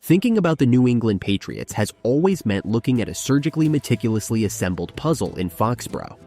Thinking about the New England Patriots has always meant looking at a surgically meticulously assembled puzzle in Foxborough.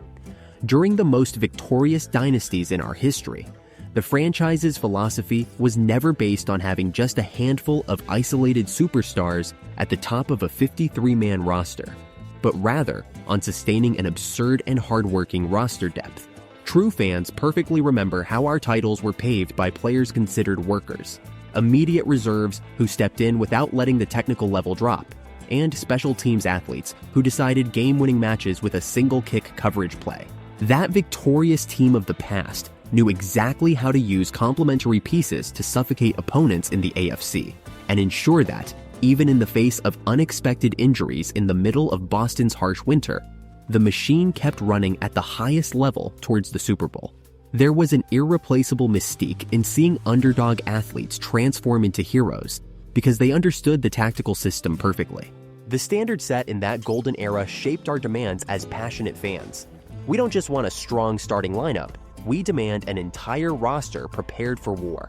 During the most victorious dynasties in our history, the franchise's philosophy was never based on having just a handful of isolated superstars at the top of a 53-man roster, but rather on sustaining an absurd and hardworking roster depth. True fans perfectly remember how our titles were paved by players considered workers, immediate reserves who stepped in without letting the technical level drop, and special teams athletes who decided game-winning matches with a single-kick coverage play. That victorious team of the past knew exactly how to use complementary pieces to suffocate opponents in the AFC, and ensure that, even in the face of unexpected injuries in the middle of Boston's harsh winter, the machine kept running at the highest level towards the Super Bowl. There was an irreplaceable mystique in seeing underdog athletes transform into heroes because they understood the tactical system perfectly. The standard set in that golden era shaped our demands as passionate fans. We don't just want a strong starting lineup, we demand an entire roster prepared for war.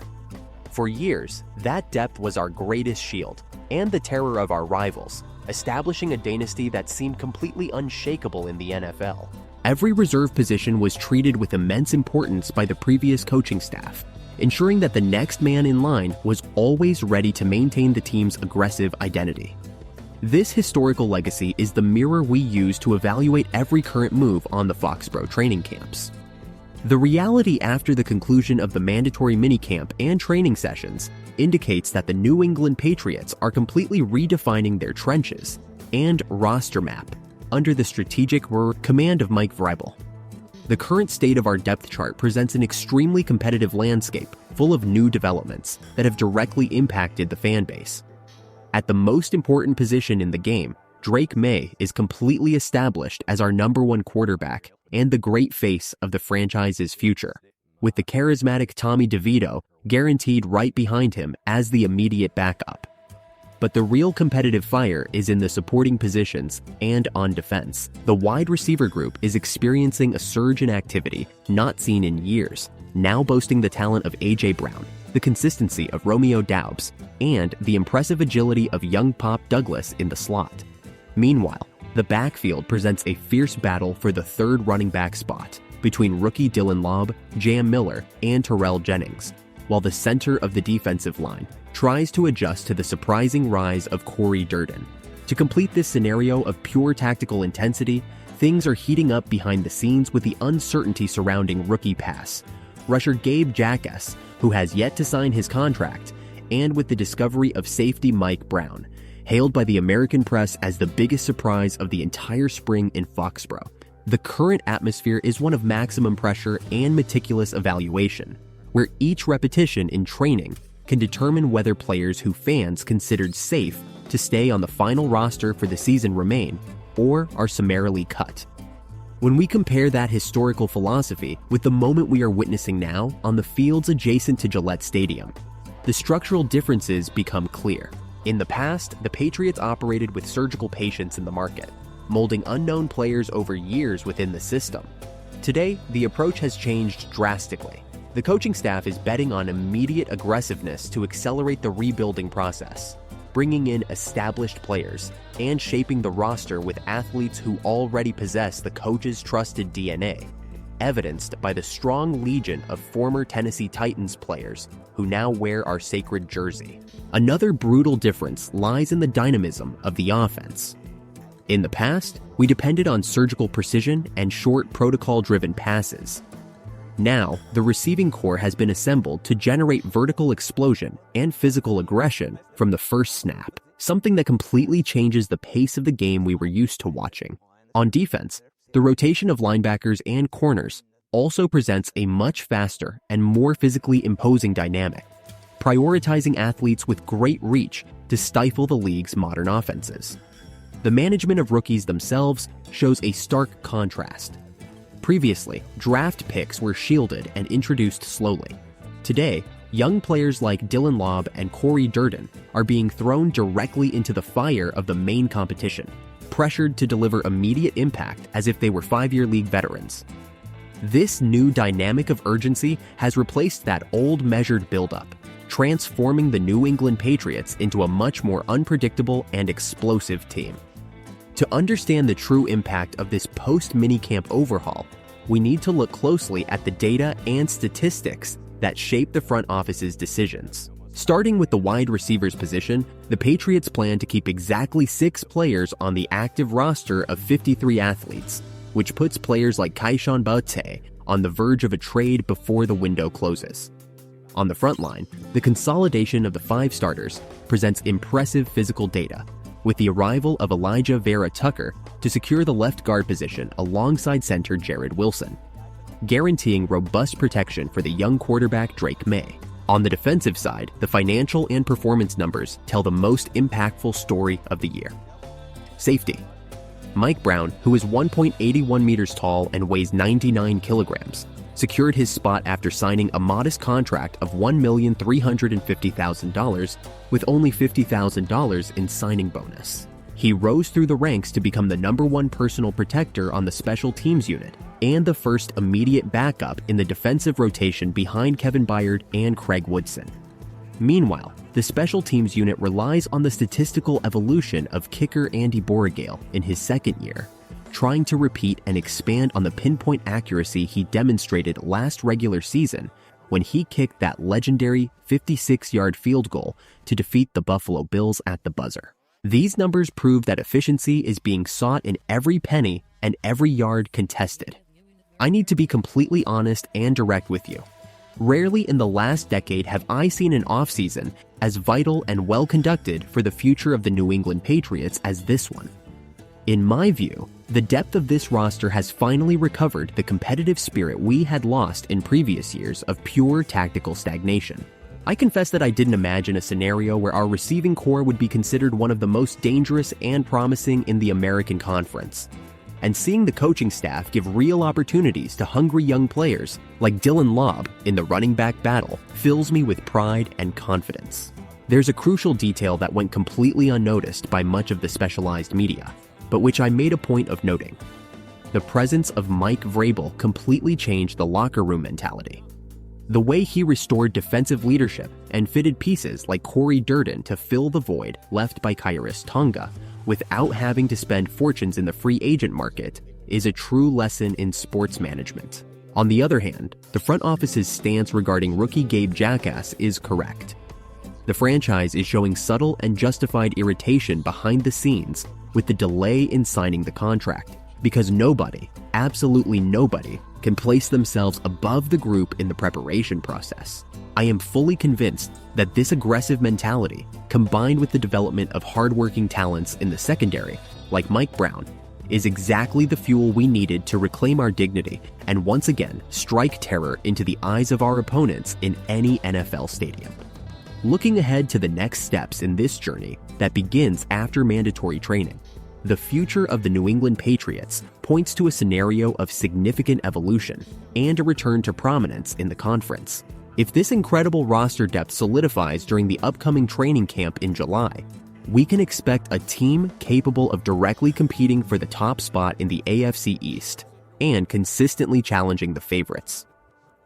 For years, that depth was our greatest shield and the terror of our rivals, establishing a dynasty that seemed completely unshakable in the NFL. Every reserve position was treated with immense importance by the previous coaching staff, ensuring that the next man in line was always ready to maintain the team's aggressive identity. This historical legacy is the mirror we use to evaluate every current move on the Foxborough training camps. The reality after the conclusion of the mandatory minicamp and training sessions indicates that the New England Patriots are completely redefining their trenches and roster map under the strategic command of Mike Vrabel. The current state of our depth chart presents an extremely competitive landscape full of new developments that have directly impacted the fan base. At the most important position in the game, Drake Maye is completely established as our #1 quarterback and the great face of the franchise's future, with the charismatic Tommy DeVito guaranteed right behind him as the immediate backup. But the real competitive fire is in the supporting positions and on defense. The wide receiver group is experiencing a surge in activity not seen in years, now boasting the talent of A.J. Brown, the consistency of Romeo Doubs, and the impressive agility of young Pop Douglas in the slot. Meanwhile, the backfield presents a fierce battle for the third running back spot between rookie Dylan Laube, Jam Miller, and Terrell Jennings, while the center of the defensive line tries to adjust to the surprising rise of Cory Durden. To complete this scenario of pure tactical intensity, things are heating up behind the scenes with the uncertainty surrounding rookie pass rusher Gabe Jacas, who has yet to sign his contract, and with the discovery of safety Mike Brown, hailed by the American press as the biggest surprise of the entire spring in Foxborough. The current atmosphere is one of maximum pressure and meticulous evaluation, where each repetition in training can determine whether players who fans considered safe to stay on the final roster for the season remain or are summarily cut. When we compare that historical philosophy with the moment we are witnessing now on the fields adjacent to Gillette Stadium, the structural differences become clear. In the past, the Patriots operated with surgical patience in the market, molding unknown players over years within the system. Today, the approach has changed drastically. The coaching staff is betting on immediate aggressiveness to accelerate the rebuilding process, bringing in established players and shaping the roster with athletes who already possess the coach's trusted DNA, evidenced by the strong legion of former Tennessee Titans players who now wear our sacred jersey. Another brutal difference lies in the dynamism of the offense. In the past, we depended on surgical precision and short protocol-driven passes. Now, the receiving core has been assembled to generate vertical explosion and physical aggression from the first snap, something that completely changes the pace of the game we were used to watching. On defense, the rotation of linebackers and corners also presents a much faster and more physically imposing dynamic, prioritizing athletes with great reach to stifle the league's modern offenses. The management of rookies themselves shows a stark contrast. Previously, draft picks were shielded and introduced slowly. Today, young players like Dylan Laube and Cory Durden are being thrown directly into the fire of the main competition, pressured to deliver immediate impact as if they were 5-year league veterans. This new dynamic of urgency has replaced that old measured buildup, transforming the New England Patriots into a much more unpredictable and explosive team. To understand the true impact of this post-minicamp overhaul, we need to look closely at the data and statistics that shape the front office's decisions. Starting with the wide receivers position, the Patriots plan to keep exactly 6 players on the active roster of 53 athletes, which puts players like Keyshawn Butte on the verge of a trade before the window closes. On the front line, the consolidation of the 5 starters presents impressive physical data, with the arrival of Elijah Vera Tucker to secure the left guard position alongside center Jared Wilson, guaranteeing robust protection for the young quarterback Drake Maye. On the defensive side, the financial and performance numbers tell the most impactful story of the year. Safety. Mike Brown, who is 1.81 meters tall and weighs 99 kilograms, secured his spot after signing a modest contract of $1,350,000 with only $50,000 in signing bonus. He rose through the ranks to become the #1 personal protector on the special teams unit and the first immediate backup in the defensive rotation behind Kevin Byard and Craig Woodson. Meanwhile, the special teams unit relies on the statistical evolution of kicker Andy Borregale in his second year, trying to repeat and expand on the pinpoint accuracy he demonstrated last regular season when he kicked that legendary 56-yard field goal to defeat the Buffalo Bills at the buzzer. These numbers prove that efficiency is being sought in every penny and every yard contested. I need to be completely honest and direct with you. Rarely in the last decade have I seen an offseason as vital and well-conducted for the future of the New England Patriots as this one. In my view, the depth of this roster has finally recovered the competitive spirit we had lost in previous years of pure tactical stagnation. I confess that I didn't imagine a scenario where our receiving core would be considered one of the most dangerous and promising in the American Conference. And seeing the coaching staff give real opportunities to hungry young players like Dylan Laube in the running back battle fills me with pride and confidence. There's a crucial detail that went completely unnoticed by much of the specialized media, but which I made a point of noting. The presence of Mike Vrabel completely changed the locker room mentality. The way he restored defensive leadership and fitted pieces like Cory Durden to fill the void left by Khyiris Tonga without having to spend fortunes in the free agent market is a true lesson in sports management. On the other hand, the front office's stance regarding rookie Gabe Jacas is correct. The franchise is showing subtle and justified irritation behind the scenes with the delay in signing the contract, because nobody, absolutely nobody, can place themselves above the group in the preparation process. I am fully convinced that this aggressive mentality, combined with the development of hardworking talents in the secondary, like Mike Brown, is exactly the fuel we needed to reclaim our dignity and once again strike terror into the eyes of our opponents in any NFL stadium. Looking ahead to the next steps in this journey that begins after mandatory training, the future of the New England Patriots points to a scenario of significant evolution and a return to prominence in the conference. If this incredible roster depth solidifies during the upcoming training camp in July, we can expect a team capable of directly competing for the top spot in the AFC East and consistently challenging the favorites.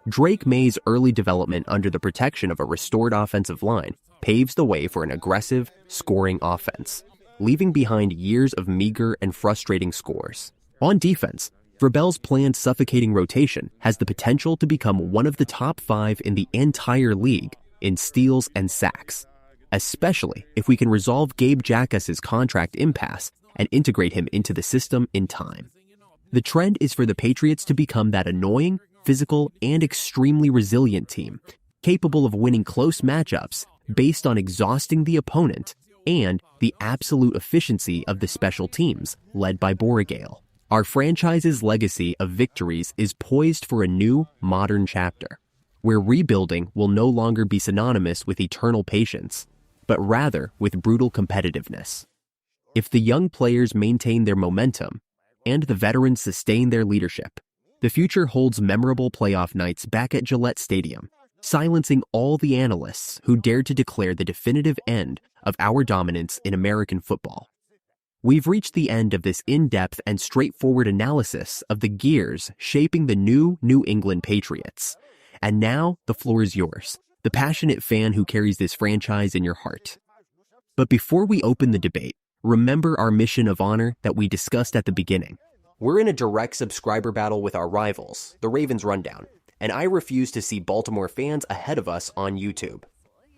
Drake Maye's early development under the protection of a restored offensive line paves the way for an aggressive, scoring offense, leaving behind years of meager and frustrating scores. On defense, Vrabel's planned suffocating rotation has the potential to become one of the top 5 in the entire league in steals and sacks, especially if we can resolve Gabe Jacas' contract impasse and integrate him into the system in time. The trend is for the Patriots to become that annoying, physical, and extremely resilient team, capable of winning close matchups based on exhausting the opponent and the absolute efficiency of the special teams led by Borregale. Our franchise's legacy of victories is poised for a new, modern chapter, where rebuilding will no longer be synonymous with eternal patience, but rather with brutal competitiveness. If the young players maintain their momentum and the veterans sustain their leadership, the future holds memorable playoff nights back at Gillette Stadium, silencing all the analysts who dared to declare the definitive end of our dominance in American football. We've reached the end of this in-depth and straightforward analysis of the gears shaping the new New England Patriots. And now the floor is yours. the passionate fan who carries this franchise in your heart. But before we open the debate, remember our mission of honor that we discussed at the beginning. We're in a direct subscriber battle with our rivals, the Ravens Rundown, and I refuse to see Baltimore fans ahead of us on YouTube.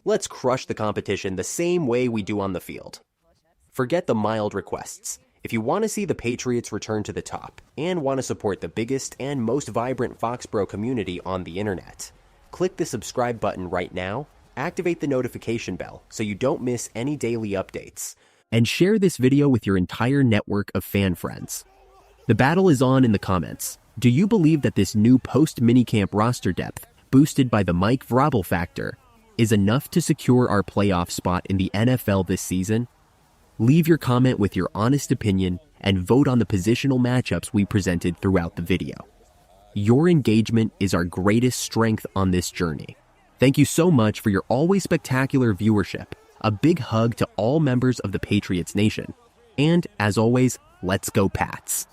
Let's crush the competition the same way we do on the field. Forget the mild requests. If you want to see the Patriots return to the top and want to support the biggest and most vibrant Foxborough community on the internet, click the subscribe button right now, activate the notification bell so you don't miss any daily updates, and share this video with your entire network of fan friends. The battle is on in the comments. Do you believe that this new post-minicamp roster depth, boosted by the Mike Vrabel factor, is enough to secure our playoff spot in the NFL this season? Leave your comment with your honest opinion and vote on the positional matchups we presented throughout the video. Your engagement is our greatest strength on this journey. Thank you so much for your always spectacular viewership. A big hug to all members of the Patriots Nation. And, as always, let's go Pats.